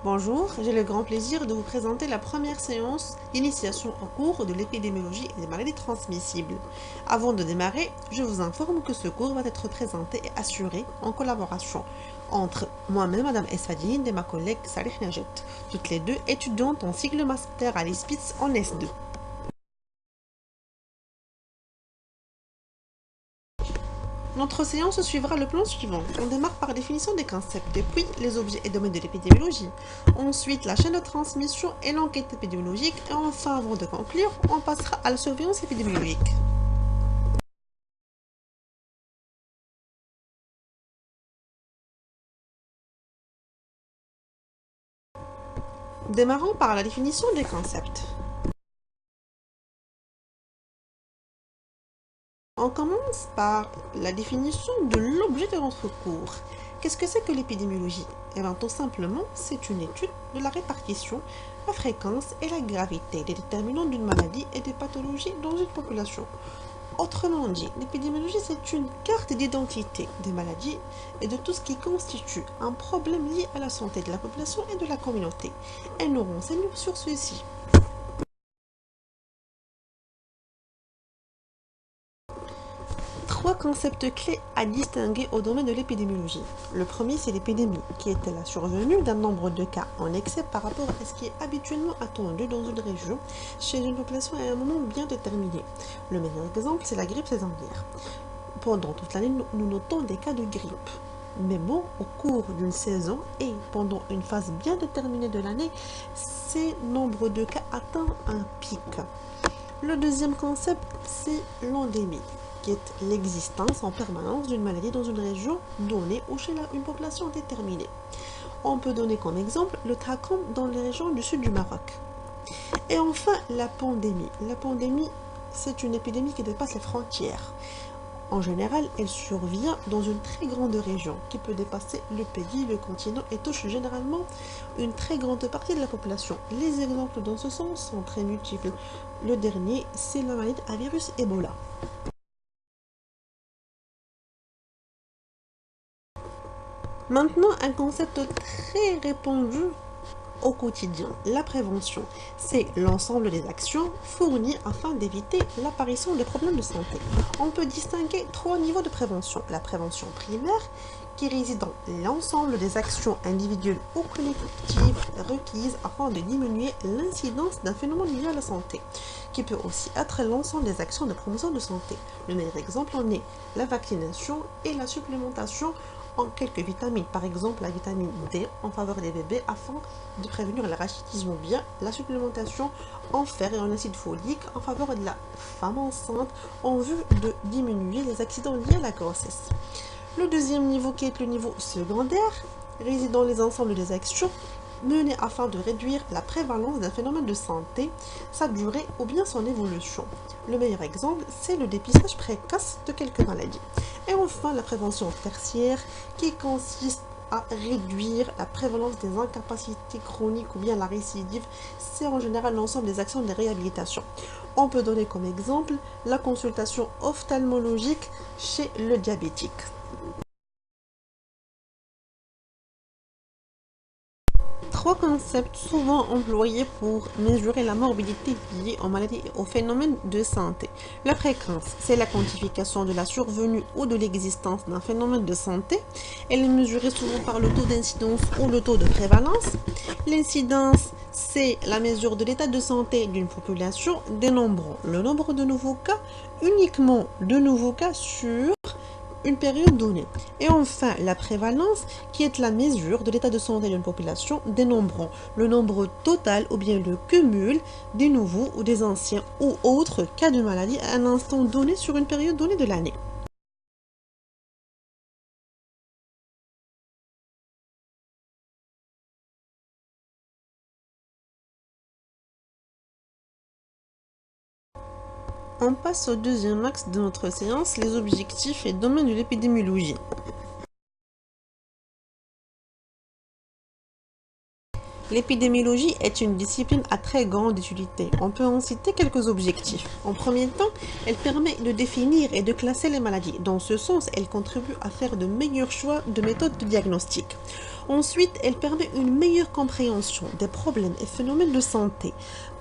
Bonjour, j'ai le grand plaisir de vous présenter la première séance d'initiation en cours de l'épidémiologie et des maladies transmissibles. Avant de démarrer, je vous informe que ce cours va être présenté et assuré en collaboration entre moi-même, Madame Esfadine, et ma collègue Salih Najet, toutes les deux étudiantes en cycle master à l'ISPITS en S2. Notre séance suivra le plan suivant. On démarre par la définition des concepts, puis les objets et domaines de l'épidémiologie. Ensuite, la chaîne de transmission et l'enquête épidémiologique. Et enfin, avant de conclure, on passera à la surveillance épidémiologique. Démarrons par la définition des concepts. On commence par la définition de l'objet de notre cours. Qu'est-ce que c'est que l'épidémiologie? Eh bien, tout simplement, c'est une étude de la répartition, la fréquence et la gravité des déterminants d'une maladie et des pathologies dans une population. Autrement dit, l'épidémiologie, c'est une carte d'identité des maladies et de tout ce qui constitue un problème lié à la santé de la population et de la communauté. Elle nous renseigne sur ceci. Trois concepts clés à distinguer au domaine de l'épidémiologie. Le premier, c'est l'épidémie, qui est la survenue d'un nombre de cas en excès par rapport à ce qui est habituellement attendu dans une région, chez une population à un moment bien déterminé. Le meilleur exemple, c'est la grippe saisonnière. Pendant toute l'année, nous notons des cas de grippe. Mais bon, au cours d'une saison et pendant une phase bien déterminée de l'année, ces nombres de cas atteint un pic. Le deuxième concept, c'est l'endémie, qui est l'existence en permanence d'une maladie dans une région donnée ou chez une population déterminée. On peut donner comme exemple le trachome dans les régions du sud du Maroc. Et enfin, la pandémie. La pandémie, c'est une épidémie qui dépasse les frontières. En général, elle survient dans une très grande région qui peut dépasser le pays, le continent et touche généralement une très grande partie de la population. Les exemples dans ce sens sont très multiples. Le dernier, c'est la maladie à virus Ebola. Maintenant, un concept très répandu au quotidien, la prévention. C'est l'ensemble des actions fournies afin d'éviter l'apparition de problèmes de santé. On peut distinguer trois niveaux de prévention. La prévention primaire, qui réside dans l'ensemble des actions individuelles ou collectives requises afin de diminuer l'incidence d'un phénomène lié à la santé, qui peut aussi être l'ensemble des actions de promotion de santé. Le meilleur exemple en est la vaccination et la supplémentation en quelques vitamines, par exemple la vitamine D en faveur des bébés afin de prévenir le rachitisme ou bien la supplémentation en fer et en acide folique en faveur de la femme enceinte en vue de diminuer les accidents liés à la grossesse. Le deuxième niveau, qui est le niveau secondaire, réside dans les ensembles des actions menées afin de réduire la prévalence d'un phénomène de santé, sa durée ou bien son évolution. Le meilleur exemple, c'est le dépistage précoce de quelques maladies. Et enfin, la prévention tertiaire, qui consiste à réduire la prévalence des incapacités chroniques ou bien la récidive. C'est en général l'ensemble des actions de réhabilitation. On peut donner comme exemple la consultation ophtalmologique chez le diabétique. Trois concepts souvent employés pour mesurer la morbidité liée aux maladies et aux phénomènes de santé. La fréquence, c'est la quantification de la survenue ou de l'existence d'un phénomène de santé. Elle est mesurée souvent par le taux d'incidence ou le taux de prévalence. L'incidence, c'est la mesure de l'état de santé d'une population dénombrant le nombre de nouveaux cas, uniquement de nouveaux cas sur une période donnée. Et enfin, la prévalence, qui est la mesure de l'état de santé d'une population dénombrant le nombre total ou bien le cumul des nouveaux ou des anciens ou autres cas de maladie à un instant donné sur une période donnée de l'année. On passe au deuxième axe de notre séance, les objectifs et domaines de l'épidémiologie. L'épidémiologie est une discipline à très grande utilité. On peut en citer quelques objectifs. En premier temps, elle permet de définir et de classer les maladies. Dans ce sens, elle contribue à faire de meilleurs choix de méthodes de diagnostic. Ensuite, elle permet une meilleure compréhension des problèmes et phénomènes de santé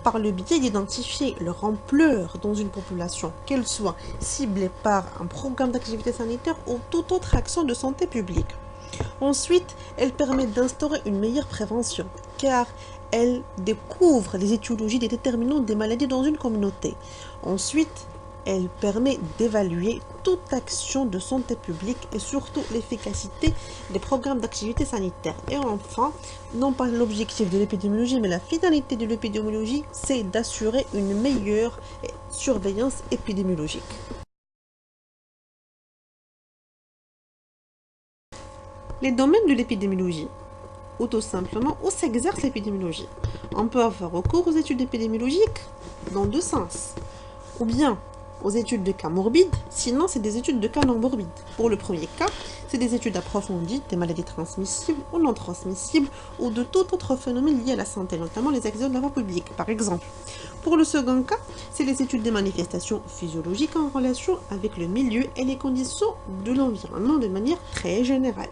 par le biais d'identifier leur ampleur dans une population, qu'elle soit ciblée par un programme d'activité sanitaire ou toute autre action de santé publique. Ensuite, elle permet d'instaurer une meilleure prévention, car elle découvre les étiologies des déterminants des maladies dans une communauté. Ensuite, elle permet d'évaluer toute action de santé publique et surtout l'efficacité des programmes d'activité sanitaire. Et enfin, non pas l'objectif de l'épidémiologie, mais la finalité de l'épidémiologie, c'est d'assurer une meilleure surveillance épidémiologique. Les domaines de l'épidémiologie, ou tout simplement où s'exerce l'épidémiologie. On peut avoir recours aux études épidémiologiques dans deux sens. Ou bien aux études de cas morbides, sinon c'est des études de cas non morbides. Pour le premier cas, c'est des études approfondies des maladies transmissibles ou non transmissibles ou de tout autre phénomène lié à la santé, notamment les accidents de la voie publique, par exemple. Pour le second cas, c'est les études des manifestations physiologiques en relation avec le milieu et les conditions de l'environnement de manière très générale.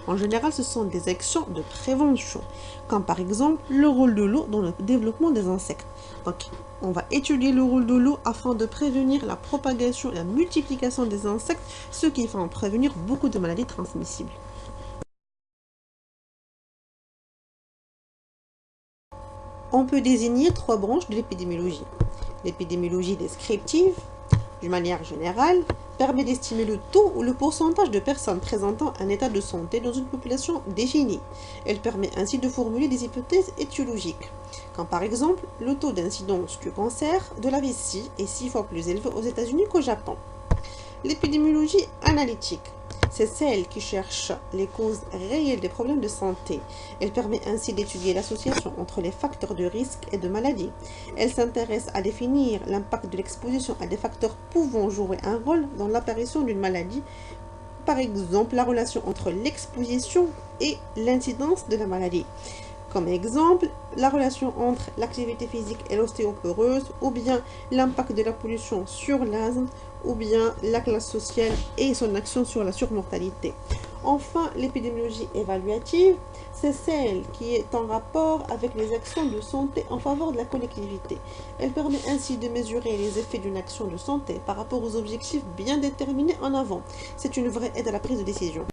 En général, ce sont des actions de prévention, comme par exemple le rôle de l'eau dans le développement des insectes. Donc, on va étudier le rôle de l'eau afin de prévenir la propagation et la multiplication des insectes, ce qui va en prévenir beaucoup de maladies transmissibles. On peut désigner trois branches de l'épidémiologie. L'épidémiologie descriptive, d'une manière générale, permet d'estimer le taux ou le pourcentage de personnes présentant un état de santé dans une population définie. Elle permet ainsi de formuler des hypothèses étiologiques, comme par exemple le taux d'incidence du cancer de la vessie est 6 fois plus élevé aux États-Unis qu'au Japon. L'épidémiologie analytique, c'est celle qui cherche les causes réelles des problèmes de santé. Elle permet ainsi d'étudier l'association entre les facteurs de risque et de maladie. Elle s'intéresse à définir l'impact de l'exposition à des facteurs pouvant jouer un rôle dans l'apparition d'une maladie. Par exemple, la relation entre l'exposition et l'incidence de la maladie. Comme exemple, la relation entre l'activité physique et l'ostéoporose, ou bien l'impact de la pollution sur l'asthme, ou bien la classe sociale et son action sur la surmortalité. Enfin, l'épidémiologie évaluative, c'est celle qui est en rapport avec les actions de santé en faveur de la collectivité. Elle permet ainsi de mesurer les effets d'une action de santé par rapport aux objectifs bien déterminés en avant. C'est une vraie aide à la prise de décision.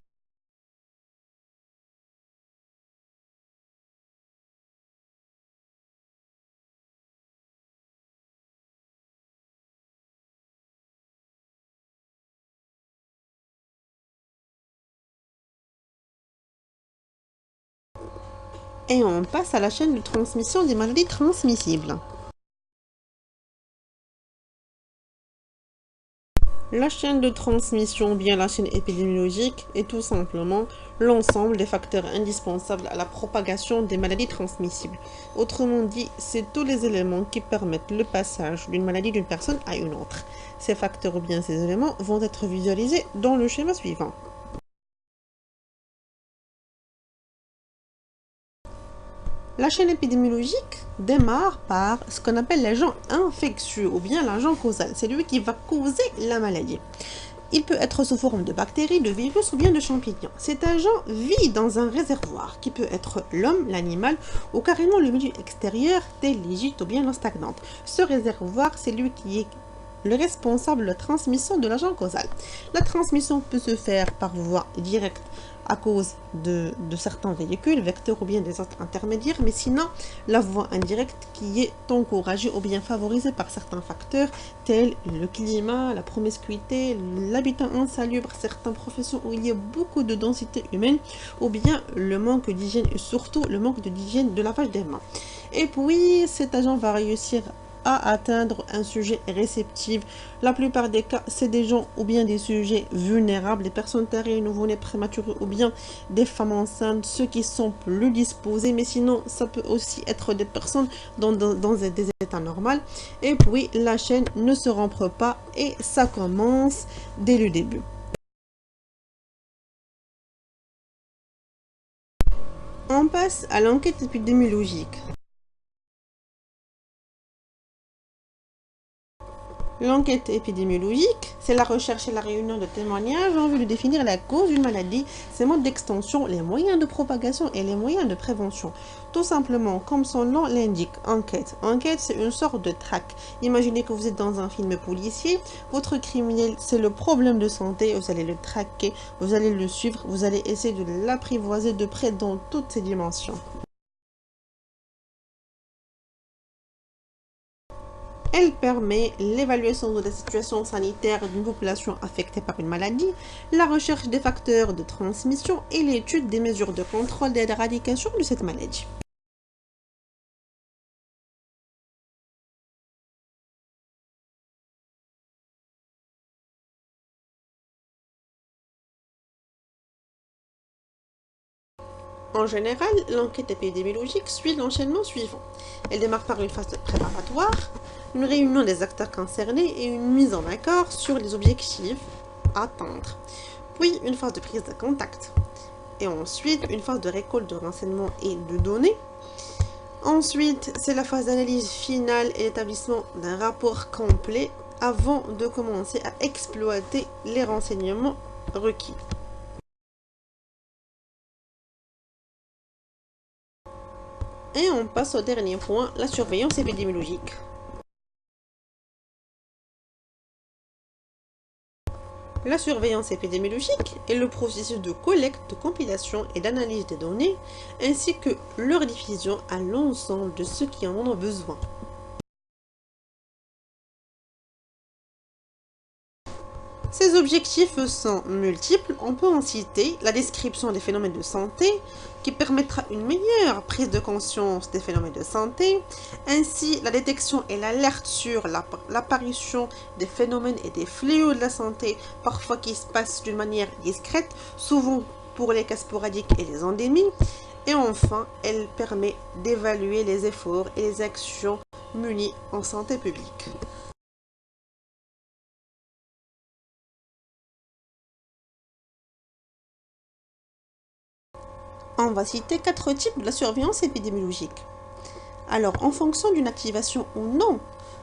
Et on passe à la chaîne de transmission des maladies transmissibles. La chaîne de transmission, bien la chaîne épidémiologique, est tout simplement l'ensemble des facteurs indispensables à la propagation des maladies transmissibles. Autrement dit, c'est tous les éléments qui permettent le passage d'une maladie d'une personne à une autre. Ces facteurs ou bien ces éléments vont être visualisés dans le schéma suivant. La chaîne épidémiologique démarre par ce qu'on appelle l'agent infectieux ou bien l'agent causal. C'est lui qui va causer la maladie. Il peut être sous forme de bactéries, de virus ou bien de champignons. Cet agent vit dans un réservoir qui peut être l'homme, l'animal ou carrément le milieu extérieur tel les gîtes ou bien l'eau stagnante. Ce réservoir, c'est lui qui est le responsable de la transmission de l'agent causal. La transmission peut se faire par voie directe à cause de certains véhicules, vecteurs ou bien des autres intermédiaires, mais sinon la voie indirecte qui est encouragée ou bien favorisée par certains facteurs tels le climat, la promiscuité, l'habitat insalubre, certaines professions où il y a beaucoup de densité humaine ou bien le manque d'hygiène et surtout le manque d'hygiène de lavage des mains. Et puis cet agent va réussir à atteindre un sujet réceptif. La plupart des cas, c'est des gens ou bien des sujets vulnérables, des personnes tarées, nouveau-nés prématurés ou bien des femmes enceintes, ceux qui sont plus disposés, mais sinon, ça peut aussi être des personnes dans des états normaux. Et puis, la chaîne ne se rompt pas et ça commence dès le début. On passe à l'enquête épidémiologique. L'enquête épidémiologique, c'est la recherche et la réunion de témoignages en vue de définir la cause d'une maladie, ses modes d'extension, les moyens de propagation et les moyens de prévention. Tout simplement, comme son nom l'indique, enquête. Enquête, c'est une sorte de traque. Imaginez que vous êtes dans un film policier, votre criminel, c'est le problème de santé, vous allez le traquer, vous allez le suivre, vous allez essayer de l'apprivoiser de près dans toutes ses dimensions. Elle permet l'évaluation de la situation sanitaire d'une population affectée par une maladie, la recherche des facteurs de transmission et l'étude des mesures de contrôle et d'éradication de cette maladie. En général, l'enquête épidémiologique suit l'enchaînement suivant. Elle démarre par une phase préparatoire, une réunion des acteurs concernés et une mise en accord sur les objectifs à atteindre, puis une phase de prise de contact, et ensuite une phase de récolte de renseignements et de données. Ensuite, c'est la phase d'analyse finale et l'établissement d'un rapport complet avant de commencer à exploiter les renseignements requis. Et on passe au dernier point, la surveillance épidémiologique. La surveillance épidémiologique est le processus de collecte, de compilation et d'analyse des données, ainsi que leur diffusion à l'ensemble de ceux qui en ont besoin. Ces objectifs sont multiples, on peut en citer la description des phénomènes de santé, qui permettra une meilleure prise de conscience des phénomènes de santé, ainsi la détection et l'alerte sur l'apparition des phénomènes et des fléaux de la santé, parfois qui se passent d'une manière discrète, souvent pour les cas sporadiques et les endémies, et enfin, elle permet d'évaluer les efforts et les actions menées en santé publique. On va citer 4 types de la surveillance épidémiologique. Alors, en fonction d'une activation ou non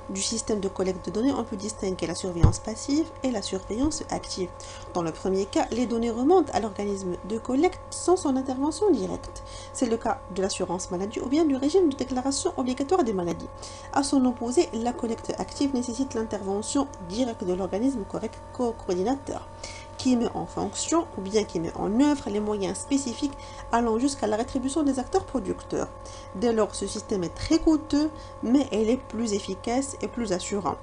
du système de collecte de données, on peut distinguer la surveillance passive et la surveillance active. Dans le premier cas, les données remontent à l'organisme de collecte sans son intervention directe. C'est le cas de l'assurance maladie ou bien du régime de déclaration obligatoire des maladies. À son opposé, la collecte active nécessite l'intervention directe de l'organisme coordinateur, qui met en fonction ou bien qui met en œuvre les moyens spécifiques allant jusqu'à la rétribution des acteurs producteurs. Dès lors, ce système est très coûteux, mais elle est plus efficace et plus assurant.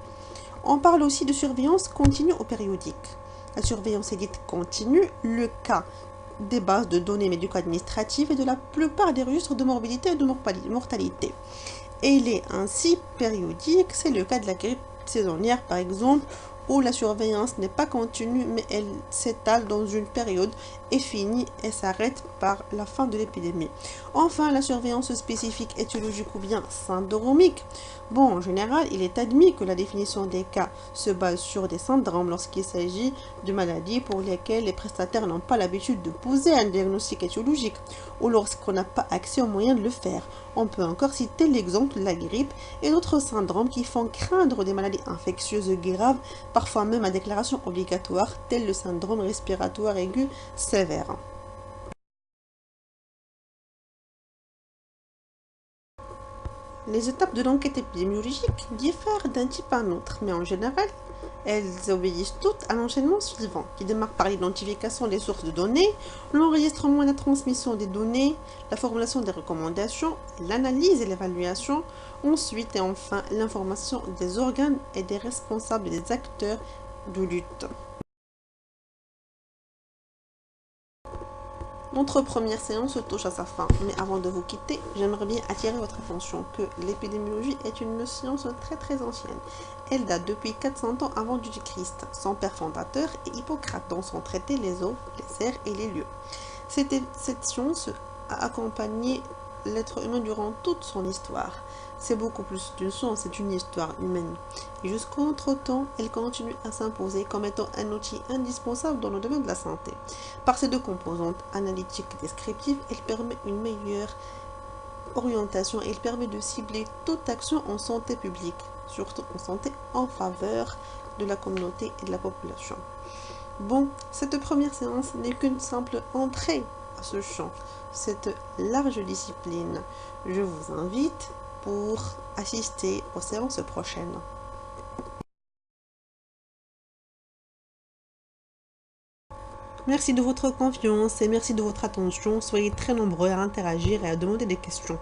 On parle aussi de surveillance continue ou périodique. La surveillance est dite continue, le cas des bases de données médico-administratives et de la plupart des registres de morbidité et de mortalité. Elle est ainsi périodique, c'est le cas de la grippe saisonnière par exemple, où la surveillance n'est pas continue mais elle s'étale dans une période et finit et s'arrête par la fin de l'épidémie. Enfin, la surveillance spécifique étiologique ou bien syndromique. Bon, en général, il est admis que la définition des cas se base sur des syndromes lorsqu'il s'agit de maladies pour lesquelles les prestataires n'ont pas l'habitude de poser un diagnostic étiologique ou lorsqu'on n'a pas accès aux moyens de le faire. On peut encore citer l'exemple de la grippe et d'autres syndromes qui font craindre des maladies infectieuses graves, parfois même à déclaration obligatoire, tel le syndrome respiratoire aigu sévère. Les étapes de l'enquête épidémiologique diffèrent d'un type à un autre, mais en général, elles obéissent toutes à l'enchaînement suivant, qui démarre par l'identification des sources de données, l'enregistrement et la transmission des données, la formulation des recommandations, l'analyse et l'évaluation, ensuite et enfin l'information des organes et des responsables des acteurs de lutte. Notre première séance touche à sa fin, mais avant de vous quitter, j'aimerais bien attirer votre attention que l'épidémiologie est une science très très ancienne. Elle date depuis 400 ans avant Jésus-Christ. Son père fondateur est Hippocrate dans son traité Les eaux, les serres et les lieux. Cette science a accompagné l'être humain durant toute son histoire. C'est beaucoup plus qu'une science, c'est une histoire humaine. Et jusqu'au notre-temps, elle continue à s'imposer comme étant un outil indispensable dans le domaine de la santé. Par ses deux composantes, analytiques et descriptives, elle permet une meilleure orientation et elle permet de cibler toute action en santé publique, surtout en santé en faveur de la communauté et de la population. Bon, cette première séance n'est qu'une simple entrée à ce champ, cette large discipline. Je vous invite pour assister aux séances prochaines. Merci de votre confiance et merci de votre attention. Soyez très nombreux à interagir et à demander des questions.